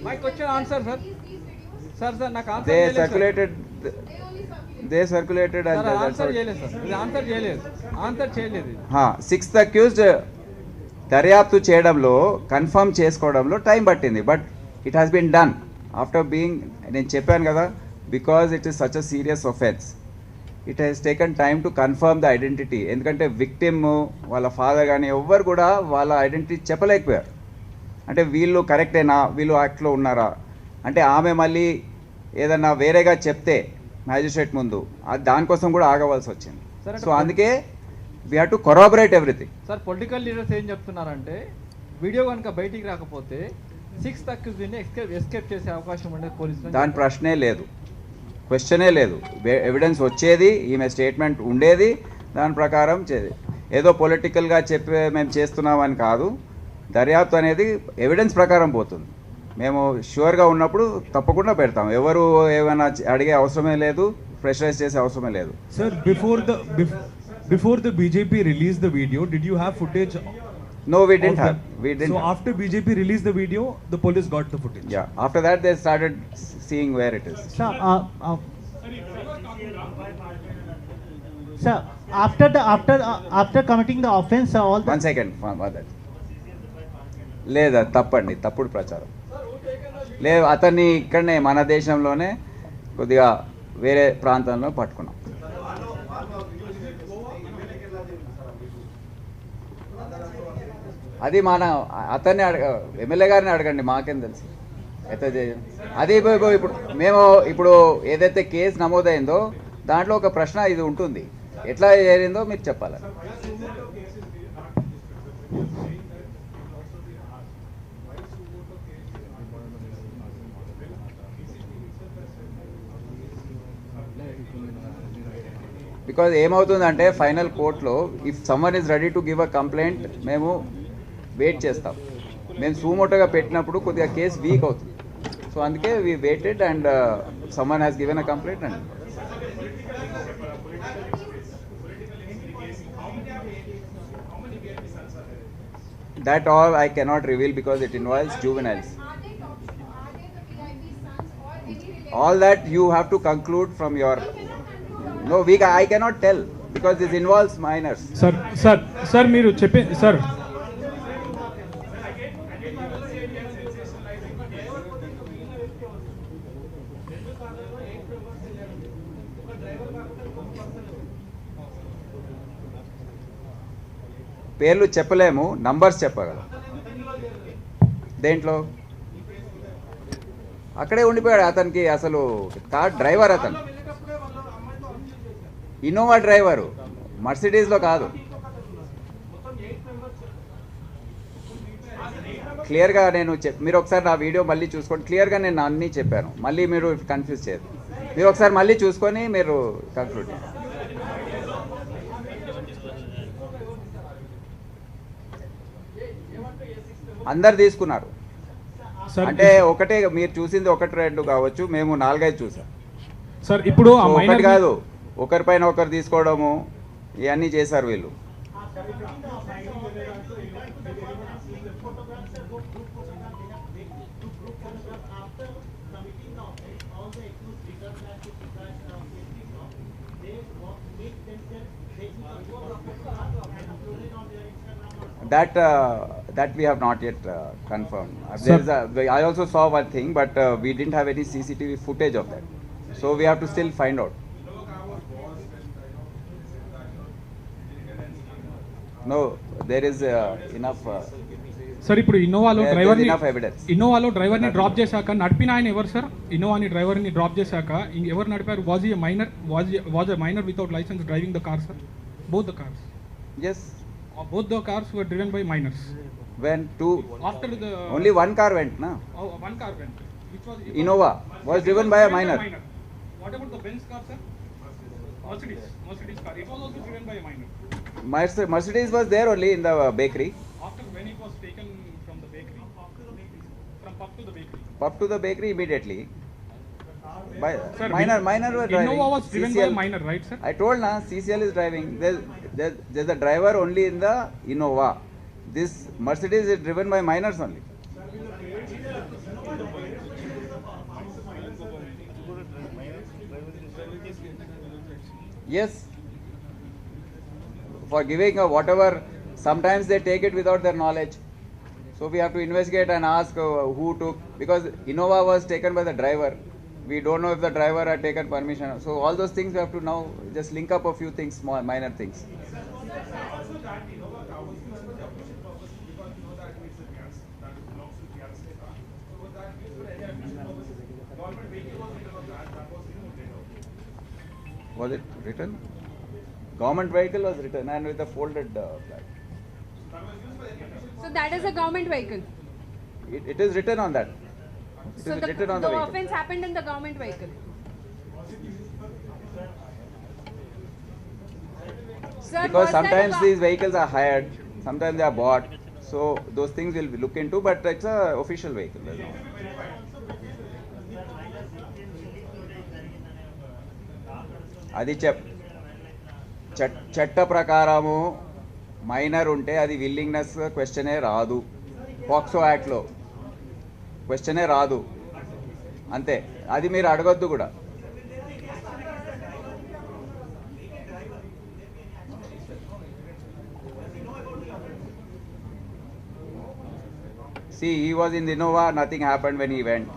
My question answer, sir. Sir, నాకు ఆన్సర్ They చేయలేదు, sir. circulated. They circulated and Sir, that's answer what- చేయలేదు, సార్. ఇది ఆన్సర్ చేయలేదు. ఆన్సర్ చేయలేదు ఇది. సిక్స్త్ అక్యూజ్డ్ దర్యాప్తు చేయడంలో confirm చేసుకోవడంలో టైం పట్టింది, but it has been done after being, నేను చెప్పాను కదా, because it is such a serious offence, it has taken time to confirm the identity. ఎందుకంటే విక్టిమ్ వాళ్ళ ఫాదర్ కానీ ఎవ్వరు కూడా వాళ్ళ ఐడెంటిటీ చెప్పలేకపోయారు. అంటే వీళ్ళు కరెక్టేనా, వీళ్ళు యాక్ట్లో ఉన్నారా అంటే ఆమె మళ్ళీ ఏదన్నా వేరేగా చెప్తే మ్యాజిస్ట్రేట్ ముందు దానికోసం కూడా ఆగవలసి వచ్చింది. Sir, సో అందుకే we have to corroborate everything. Sir, political leaders ఏం చెప్తున్నారంటే వీడియో కనుక బయటికి రాకపోతే 6th అక్యూజ్డ్ని ఎస్కేప్ చేసే అవకాశం ఉండేది పోలీసులు. దాని ప్రశ్నే లేదు, క్వశ్చనే లేదు. ఎవిడెన్స్ వచ్చేది, ఈమె స్టేట్మెంట్ ఉండేది, దాని ప్రకారం ఏదో పొలిటికల్గా చెప్పే మేము చేస్తున్నామని కాదు. దర్యాప్తు అనేది ఎవిడెన్స్ ప్రకారం పోతుంది. మేము షూర్గా ఉన్నప్పుడు తప్పకుండా పెడతాం. ఎవరు ఏమైనా అడిగే అవసరమే లేదు, ప్రెషరైజ్ చేసే అవసరమే లేదు. Sir, before the BJP released the video, did you have footage? No, we didn't of have. We didn't So have. after BJP released the video, the police got the footage. Yeah. After that, they started seeing where it is. Sir, sir, after committing the offence, all the 1 second. లేదా తప్పండి, తప్పుడు ప్రచారం లేదు. అతన్ని ఇక్కడనే మన దేశంలోనే కొద్దిగా వేరే ప్రాంతంలో పట్టుకున్నాం. అది మన అతన్ని ఎమ్మెల్యే గారిని అడగండి, మాకేం తెలుసు ఎట్లా చేయం. అది ఇప్పుడు మేము ఇప్పుడు ఏదైతే కేసు నమోదైందో దాంట్లో ఒక ప్రశ్న ఇది ఉంటుంది, ఎట్లా జరిగిందో మీరు చెప్పాలి. బికాజ్ ఏమవుతుందంటే ఫైనల్ కోర్టులో if summon is ready to give a complaint మేము వెయిట్ చేస్తాం. మేము సూమోటోగా పెట్టినప్పుడు కొద్దిగా కేసు వీక్ అవుతుంది. సో అందుకే we waited and summon has given a complaint and that all I cannot reveal because it involves juveniles. All that you have to conclude from your. No, I cannot tell because this involves minors. Sir మీరు చెప్పే sir పేర్లు చెప్పలేము, numbers చెప్పగలం. దేంట్లో అక్కడే ఉండిపోయాడు. అతనికి అసలు కార్ డ్రైవర్, అతను ఇన్నోవా డ్రైవరు, మర్సిడీస్లో కాదు. క్లియర్గా నేను మీరు ఒకసారి నా వీడియో మళ్ళీ చూసుకోండి, క్లియర్గా నేను అన్నీ చెప్పాను. మళ్ళీ మీరు కన్ఫ్యూజ్ చేయదు. మీరు ఒకసారి మళ్ళీ చూసుకొని మీరు కంక్లూడ్ చేయండి. అందరు తీసుకున్నారు అంటే ఒకటే, మీరు చూసింది 1-2 కావచ్చు, మేము 4-5 చూసాం. సార్ ఇప్పుడు ఆ ఒకటి మైనర్ కాదు, ఒకరిపైన ఒకరు తీసుకోవడము ఇవన్నీ చేశారు వీళ్ళు. That we have not yet confirmed. I also saw one thing, but we didn't have any CCTV footage of that. So we have to still find out. No, there is enough. Sir ఇప్పుడు There is enough evidence. ఇన్నోవాలో డ్రైవర్ని drop చేశాక నడిపిన ఆయన ఎవరు sir? ఇన్నోవాని డ్రైవర్ని drop చేశాక ఎవరు నడిపారు? Was a minor without licence driving the car sir? Both the cars. Yes, both the cars were driven by minors. When two, After the only one car went, na? one car went, which was Innova was driven by a minor. What about the Benz car, sir? Mercedes car. It was also driven by a minor. Mercedes was there only in the bakery. After when it was taken from the bakery, from pub to the bakery. Pub to the bakery immediately. By Sir, minor were driving. Innova was driven by a minor, right, sir? I told na, CCL is driving. There's a driver only in the Innova. This Mercedes is driven by minors only. Yes. For giving whatever, sometimes they take it without their knowledge. So we have to investigate and ask who took, because Innova was taken by the driver. We don't know if the driver had taken permission. So all those things we have to now just link up a few things, small minor things. Also that Innova car was used for the official purpose because you know that it's a gas that belongs to gas car. So was that used for any official purpose? Government vehicle was written on that was removed. Was it written? Government vehicle was written and with a folded flag. So that is a government vehicle. It is written on that. It So is the written on the vehicle. offense happened in the government vehicle. Sir, Because was that a sometimes these vehicles are hired, sometimes they are bought. So those things will be looked into, but it's a official vehicle. That's all. అది చట్ట ప్రకారము minor ఉంటే అది willingness క్వశ్చనే రాదు. POCSO యాక్ట్లో క్వశ్చనే రాదు, అంతే. అది మీరు అడగొద్దు కూడా. See, he was in the Innova, nothing happened when he went.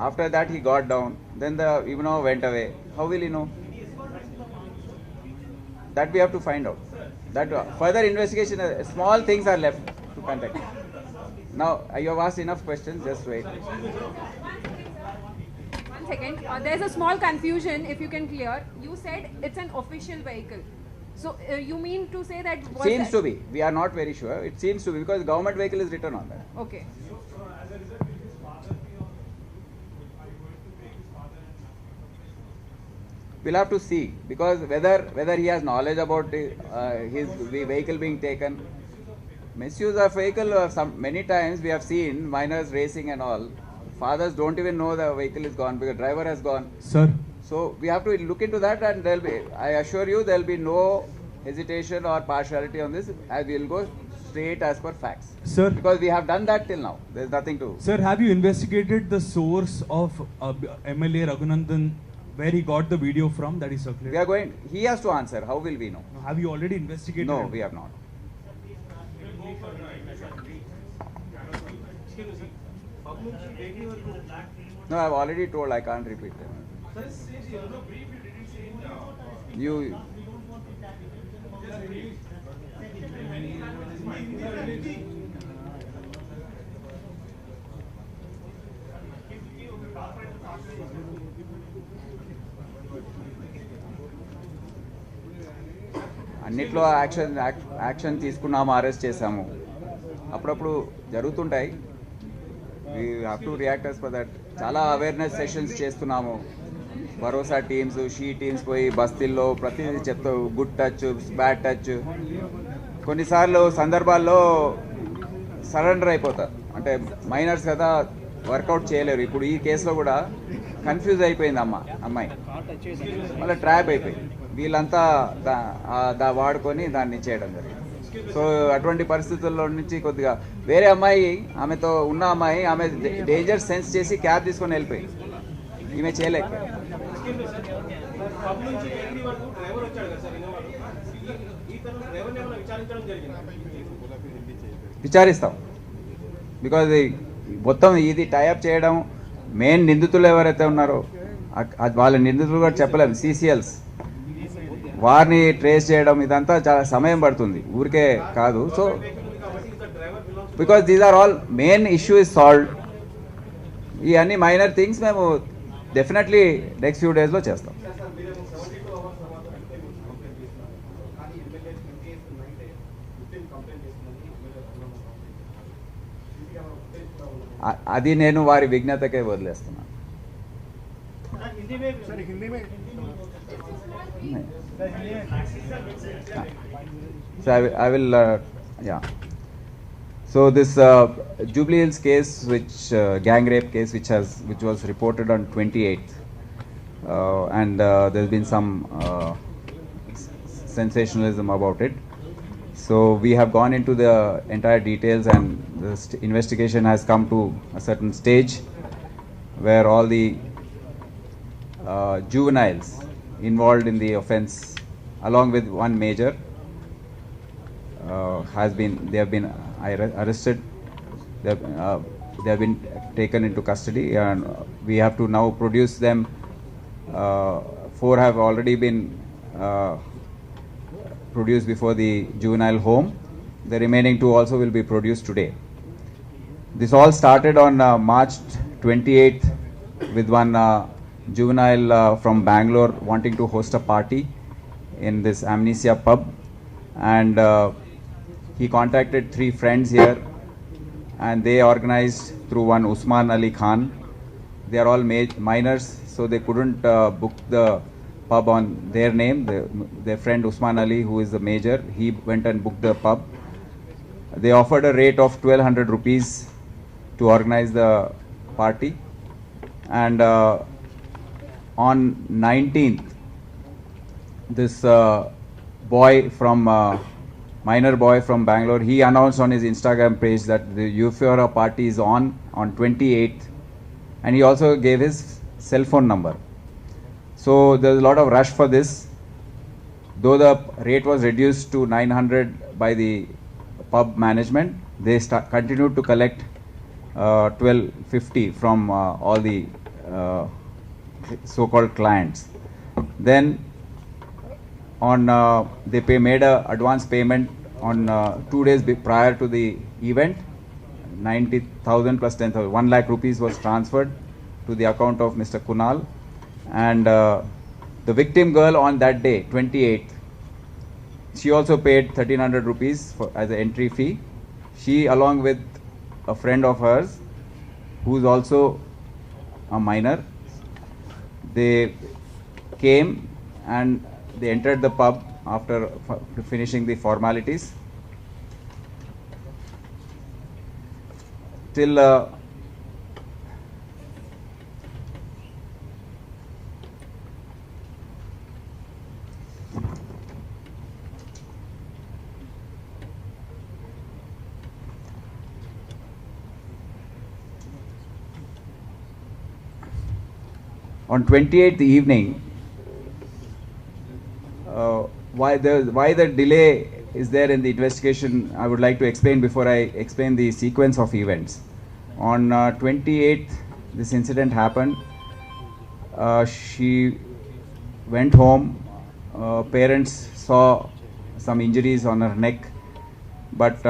After that he got down, then the Innova went away. How will he know? That we have to find out. That further investigation, small things are left to conduct. Now, you have asked enough questions, just wait. One second. There's a small confusion, if you can clear. You said it's an official vehicle. So you mean to say that was Seems that- to be. We are not very sure. It seems to be because government vehicle is written on that. Okay. We'll have to see, because whether he has knowledge about his vehicle being taken. Misuse of vehicle, many times we have seen minors racing and all. Fathers don't even know the vehicle is gone because driver has gone. Sir, So we have to look into that, and there'll be, I assure you, there'll be no hesitation or partiality on this. I will go straight as per facts. Sir. Because we have done that till now. There's nothing to. sir, have you investigated the source of MLA Raghunandan, where he got the video from that is circulated? We are going. He has to answer. How will we know? Have you already investigated? No, it? we have not. No, I've already told. I can't repeat them. You. అన్నిట్లో action తీసుకున్నాము, arrest చేసాము. అప్పుడప్పుడు జరుగుతుంటాయి. We have to react as for that. చాలా awareness sessions చేస్తున్నాము. భరోసా teams, she teams పోయి బస్తీల్లో ప్రతిదీ చెప్తావు. Good touch, bad touch. కొన్నిసార్లు సందర్భాల్లో సరెండర్ అయిపోతారు. అంటే మైనర్స్ కదా, వర్కౌట్ చేయలేరు. ఇప్పుడు ఈ కేసులో కూడా కన్ఫ్యూజ్ అయిపోయింది అమ్మాయి, మళ్ళీ ట్రాప్ అయిపోయింది. వీళ్ళంతా వాడుకొని దాన్ని చేయడం జరిగింది. సో అటువంటి పరిస్థితుల్లో నుంచి కొద్దిగా వేరే అమ్మాయి, ఆమెతో ఉన్న అమ్మాయి, ఆమె డేంజర్ సెన్స్ చేసి క్యాబ్ తీసుకొని వెళ్ళిపోయింది. ఈమె చేయలేకపోయింది. విచారిస్తాం. బికాజ్ మొత్తం ఇది టైఅప్ చేయడం, మెయిన్ నిందితులు ఎవరైతే ఉన్నారో వాళ్ళ నిందితులు కూడా చెప్పలేము. CCLs వారిని ట్రేస్ చేయడం, ఇదంతా చాలా సమయం పడుతుంది, ఊరికే కాదు. So because these are all main issue is solved. ఈ అన్ని మైనర్ థింగ్స్ మేము డెఫినెట్లీ నెక్స్ట్ ఫ్యూ డేస్లో చేస్తాం. అది నేను వారి విజ్ఞతకే వదిలేస్తున్నాను. So I will yeah. So this Jubilee Hills case, which gang rape case, which was reported on 28th, and there's been some sensationalism about it. So we have gone into the entire details, and the investigation has come to a certain stage where all the juveniles involved in the offence, along with one major, they have been arrested. They have been taken into custody, and we have to now produce them. 4 have already been produced before the juvenile home. The remaining 2 also will be produced today. This all started on March 28th with one juvenile from Bangalore wanting to host a party in this Amnesia pub, and he contacted 3 friends here, and they organized through one Usman Ali Khan. They are all minors, so they couldn't book the pub on their name. Their friend Usman Ali, who is the major, he went and booked the pub. They offered a rate of 1200 rupees to organize the party, and on 19th, this boy from minor boy from Bangalore, he announced on his Instagram page that the Euphoria party is on 28th, and he also gave his cell phone number. So there's a lot of rush for this. Though the rate was reduced to 900 by the pub management, they continued to collect 1250 from all the so-called clients. Then on they made a advance payment on 2 days prior to the event. 90,000 plus 10,000, 1 lakh rupees was transferred to the account of Mr. Kunal, and the victim girl on that day, 28th, she also paid 1300 rupees as an entry fee. She, along with a friend of hers who is also a minor, they came and they entered the pub after finishing the formalities. Till on 28th evening, why the delay is there in the investigation, I would like to explain before I explain the sequence of events. On 28th, this incident happened. She went home. Parents saw some injuries on her neck, but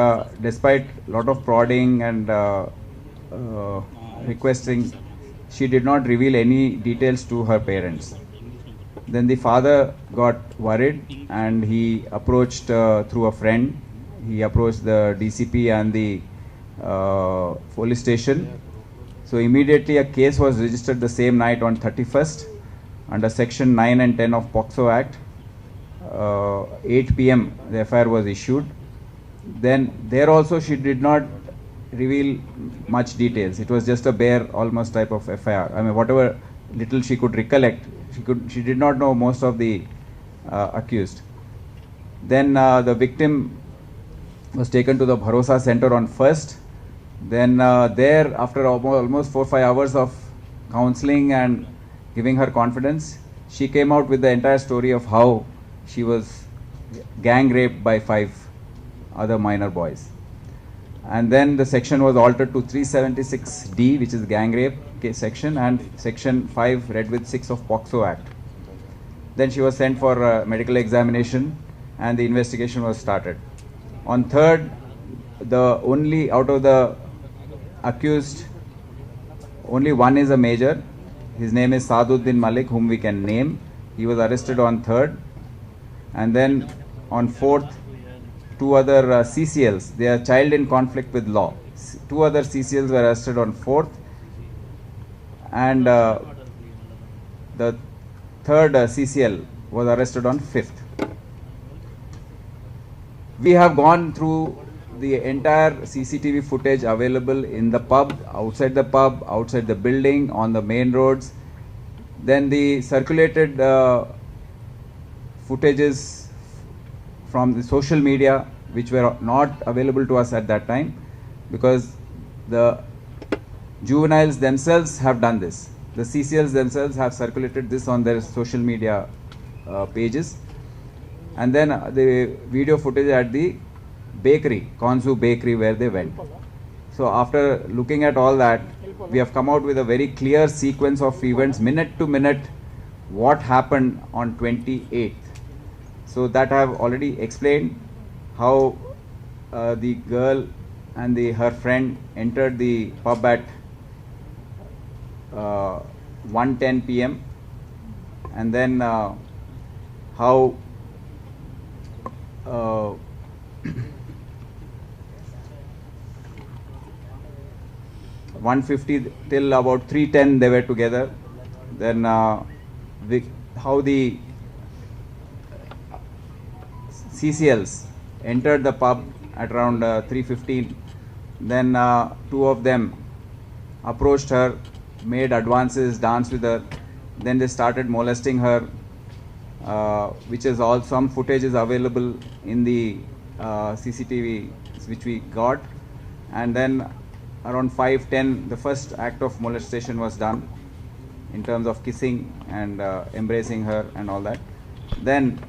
despite a lot of prodding and requesting, she did not reveal any details to her parents. Then the father got worried, and he approached through a friend. He approached the DCP and the police station. So immediately a case was registered the same night on 31st under section 9 and 10 of POCSO Act. 8 p.m. the FIR was issued. Then there also she did not reveal much details. It was just a bare almost type of FIR. I mean, whatever little she could recollect, she did not know most of the accused. Then the victim was taken to the Bharosa Center on 1st. Then there, after almost 4-5 hours of counseling and giving her confidence, she came out with the entire story of how she was gang raped by 5 other minor boys. And then the section was altered to 376D, which is gang rape case section, and section 5 read with 6 of POCSO Act. Then she was sent for medical examination, and the investigation was started. On 3rd, the only out of the accused, only one is a major. His name is Saduddin Malik, whom we can name. He was arrested on 3rd, and then on 4th, 2 other CCLs. They are child in conflict with law, Two other CCLs were arrested on 4th, and the third CCL was arrested on 5th. We have gone through the entire CCTV footage available in the pub, outside the building, on the main roads. Then the circulated footages from the social media, which were not available to us at that time, because the juveniles themselves have done this. The CCLs themselves have circulated this on their social media pages. And then the video footage at the bakery, Konzu bakery, where they went. So after looking at all that, we have come out with a very clear sequence of events, minute to minute, what happened on 28th. So that I have already explained, how the girl and her friend entered the pub at 1:10 p.m. and then how 1:50 till about 3:10 they were together. Then how the CCLs entered the pub at around 3:15. Then two of them approached her, made advances, danced with her. Then they started molesting her, which is all, some footage is available in the CCTV which we got. And then around 5:10 the first act of molestation was done in terms of kissing and embracing her and all that. Then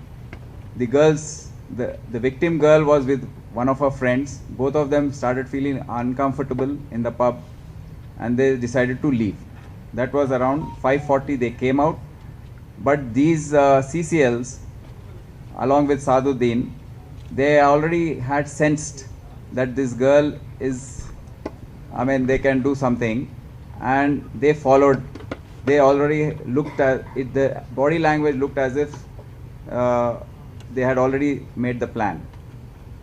the girls, the victim girl was with one of her friends. Both of them started feeling uncomfortable in the pub and they decided to leave. That was around 5:40 they came out. But these CCLs, along with Saduddin, they already had sensed that this girl is, they can do something, and they followed. They already looked at it, the body language looked as if they had already made the plan.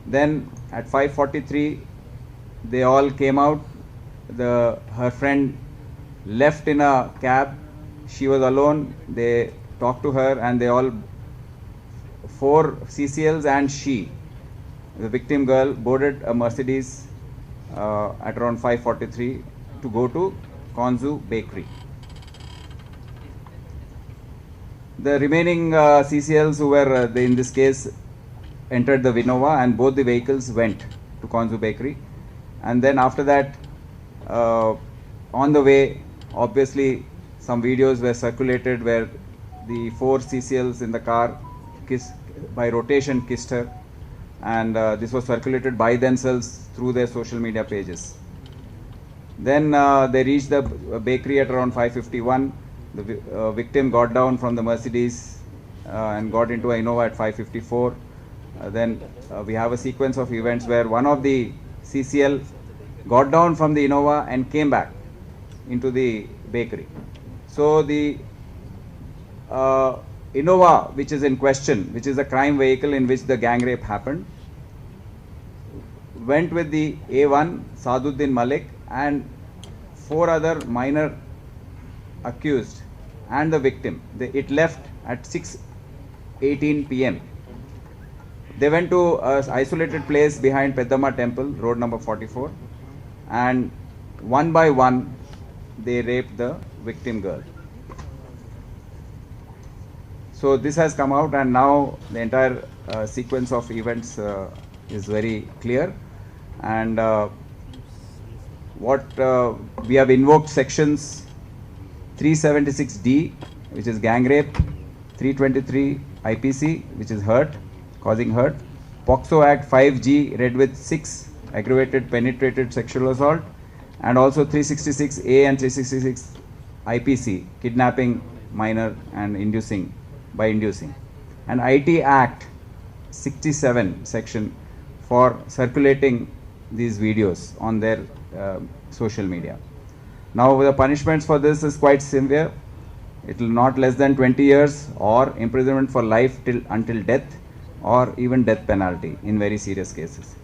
Then at 5:43 they all came out. Her friend left in a cab. She was alone. They talked to her, and they all, 4 CCLs and she, the victim girl, boarded a Mercedes at around 5:43 to go to Konzu bakery. The remaining CCLs who were in this case entered the Vinova, and both the vehicles went to Konzu bakery. And then after that, on the way, obviously some videos were circulated where the 4 CCLs in the car by rotation kissed her, and this was circulated by themselves through their social media pages. Then they reached the bakery at around 5:51. The victim got down from the Mercedes and got into a Innova at 5:54. Then we have a sequence of events where one of the CCL got down from the Innova and came back into the bakery. So the Innova, which is in question, which is a crime vehicle in which the gang rape happened, went with the A1, Saduddin Malik, and 4 other minor accused and the victim. It left at 6:18 p.m. They went to an isolated place behind Peddamma Temple, road number 44, and one by one they raped the victim girl. So this has come out, and now the entire sequence of events is very clear. And we have invoked sections 376D, which is gang rape, 323 IPC, which is hurt, causing hurt, POXO Act 5G, read with 6, aggravated penetrated sexual assault, and also 366A and 366 IPC, kidnapping minor and inducing, and IT Act 67 section for circulating these videos on their social media. Now the punishments for this is quite severe. It will not less than 20 years or imprisonment for life until death, or even death penalty in very serious cases.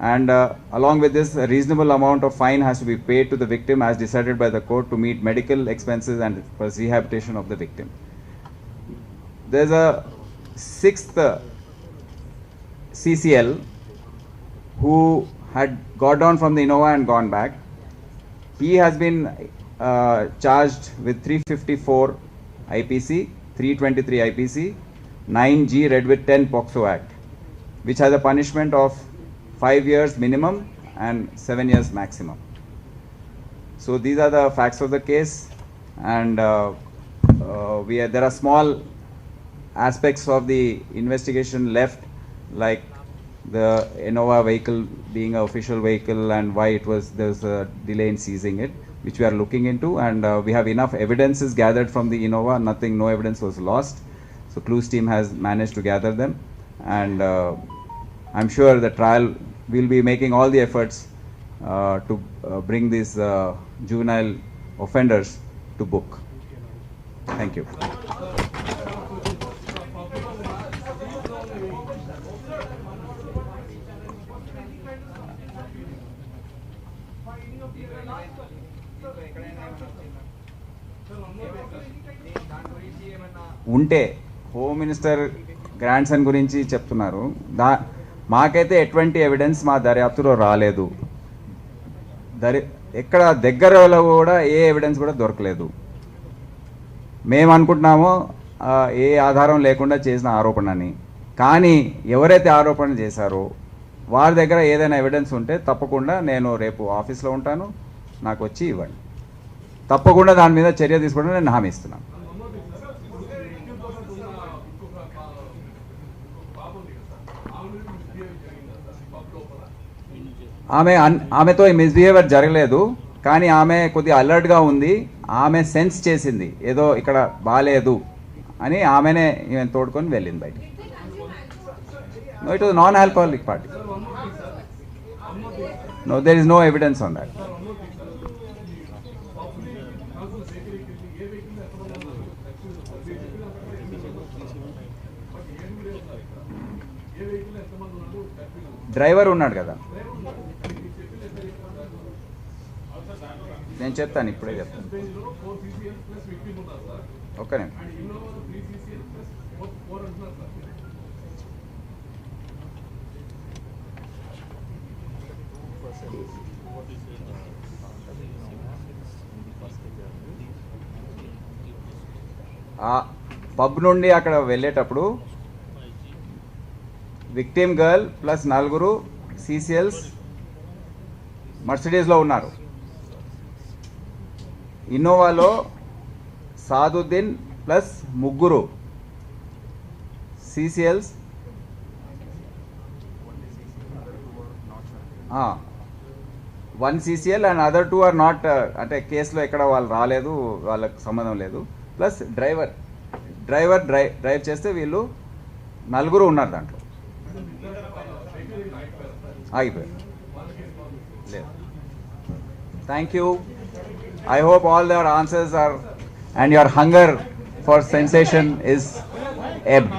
And along with this, a reasonable amount of fine has to be paid to the victim as decided by the court to meet medical expenses and for rehabilitation of the victim. There's a sixth CCL who had got down from the Innova and gone back. He has been charged with 354 IPC, 323 IPC, 9G read with 10 POXO Act, which has a punishment of 5 years minimum and 7 years maximum. So these are the facts of the case, and there are small aspects of the investigation left, like the Innova vehicle being an official vehicle and why there's a delay in seizing it, which we are looking into, and we have enough evidences gathered from the Innova. No evidence was lost. So Clues team has managed to gather them, and I'm sure the trial will be making all the efforts to bring these juvenile offenders to book. Thank you. ఉంటే home minister grand son గురించి చెప్తున్నారు. మాకైతే ఎటువంటి evidence మా దర్యాప్తులో రాలేదు. ఎక్కడ దగ్గరలో కూడా ఏ ఎవిడెన్స్ కూడా దొరకలేదు. మేము అనుకుంటున్నామో ఏ ఆధారం లేకుండా చేసిన ఆరోపణ అని. కానీ ఎవరైతే ఆరోపణ చేశారో వారి దగ్గర ఏదైనా ఎవిడెన్స్ ఉంటే తప్పకుండా నేను రేపు ఆఫీస్లో ఉంటాను, నాకు వచ్చి ఇవ్వండి. తప్పకుండా దాని మీద చర్య తీసుకోవడం నేను హామీ ఇస్తున్నాను. ఆమెతో మిస్బిహేవియర్ జరగలేదు, కానీ ఆమె కొద్దిగా అలర్ట్గా ఉంది. ఆమె సెన్స్ చేసింది ఏదో ఇక్కడ బాగాలేదు అని, ఆమెనే ఈమె తోడుకొని వెళ్ళింది బయట. No, it was non-alcoholic party. No, there is no evidence on that. Driver ఉన్నాడు కదా, నేను చెప్తాను, ఇప్పుడే చెప్తాను. ఓకే. ఆ పబ్ నుండి అక్కడ వెళ్ళేటప్పుడు విక్టిమ్ గర్ల్ ప్లస్ 4 CCLs మర్సిడీస్లో ఉన్నారు. ఇన్నోవాలో Saaduddin plus 3 CCLs, 1 CCL and other 2 are not, అంటే కేసులో ఎక్కడ వాళ్ళు రాలేదు, వాళ్ళకి సంబంధం లేదు. ప్లస్ డ్రైవర్ డ్రైవ్ చేస్తే వీళ్ళు 4 ఉన్నారు దాంట్లో. ఆగిపోయారు. లేదు. Thank you. I hope all your answers are and your hunger for sensation is ebbed.